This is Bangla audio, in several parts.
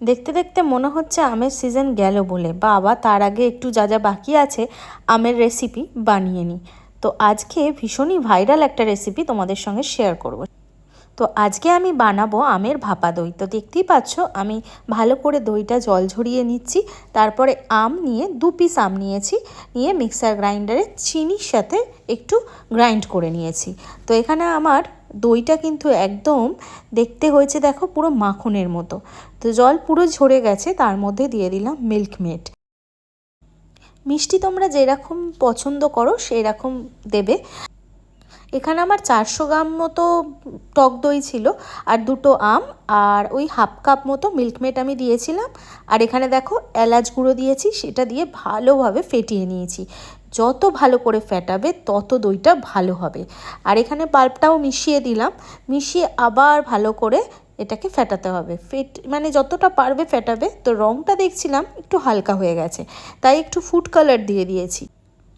দেখতে দেখতে মনে হচ্ছে আমের সিজন গেল বলে, বাবা তার আগে একটু যা যা বাকি আছে আমের রেসিপি বানিয়ে নিই। তো আজকে ভীষণই ভাইরাল একটা রেসিপি তোমাদের সঙ্গে শেয়ার করব। তো আজকে আমি বানাবো আমের ভাপা দই। তো দেখতেই পাচ্ছ আমি ভালো করে দইটা জল ঝরিয়ে নিচ্ছি। তারপরে আম নিয়ে 2 পিস আম নিয়েছি, নিয়ে মিক্সার গ্রাইন্ডারে চিনির সাথে একটু গ্রাইন্ড করে নিয়েছি। তো এখানে আমার দইটা কিন্তু একদম দেখতে হয়েছে দেখো পুরো মাখনের মতো। তো জল পুরো ঝরে গেছে, তার মধ্যে দিয়ে দিলাম মিল্ক মেড। মিষ্টি তোমরা যেরকম পছন্দ করো সেই রকম দেবে। এখানে আমার 400 গ্রাম মতো টক দই ছিল, আর 2টো আম, আর ওই হাফ কাপ মতো মিল্কমেড আমি দিয়েছিলাম। আর এখানে দেখো এলাচ গুঁড়ো দিয়েছি, সেটা দিয়ে ভালোভাবে ফেটিয়ে নিয়েছি। যত ভালো করে ফেটাবে তত দইটা ভালো হবে। আর এখানে পাল্পটাও মিশিয়ে দিলাম, মিশিয়ে আবার ভালো করে এটাকে ফেটাতে হবে। মানে যতটা পারবে ফেটাবে। তো রঙটা দেখছিলাম একটু হালকা হয়ে গেছে, তাই একটু ফুড কালার দিয়ে দিয়েছি।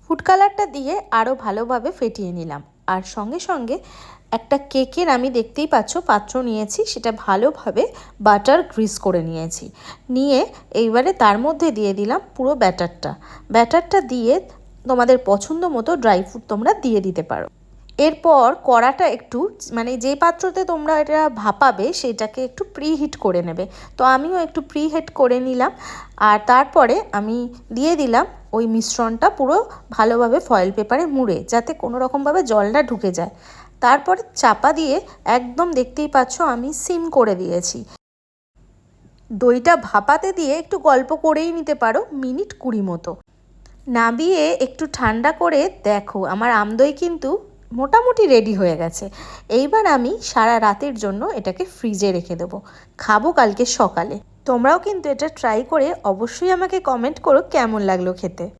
ফুড কালারটা দিয়ে আরও ভালোভাবে ফেটিয়ে নিলাম। আর সঙ্গে সঙ্গে একটা কেকের আমি দেখতেই পাচ্ছ পাত্র নিয়েছি, সেটা ভালোভাবে বাটার গ্রিস করে নিয়েছি। নিয়ে এইবারে তার মধ্যে দিয়ে দিলাম পুরো ব্যাটারটা দিয়ে তোমাদের পছন্দ মতো ড্রাই ফ্রুট তোমরা দিয়ে দিতে পারো। এরপর কড়াটা একটু, মানে যে পাত্রতে তোমরা এটা ভাপাবে সেটাকে একটু প্রিহিট করে নেবে। তো আমিও একটু প্রিহিট করে নিলাম। আর তারপরে আমি দিয়ে দিলাম ওই মিশ্রণটা পুরো ভালোভাবে ফয়েল পেপারে মুড়ে, যাতে কোনো রকমভাবে জল না ঢুকে যায়। তারপরে চাপা দিয়ে একদম দেখতেই পাচ্ছ আমি সিম করে দিয়েছি। দইটা ভাপাতে দিয়ে একটু গল্প করেই নিতে পারো, মিনিট 20 মতো। নামিয়ে একটু ঠান্ডা করে দেখো আমার আমদই কিন্তু মোটামুটি রেডি হয়ে গেছে। এইবার আমি সারা রাতের জন্য এটাকে ফ্রিজে রেখে দেবো, খাবো কালকে সকালে। তোমরাও কিন্তু এটা ট্রাই করে অবশ্যই আমাকে কমেন্ট করো কেমন লাগলো খেতে।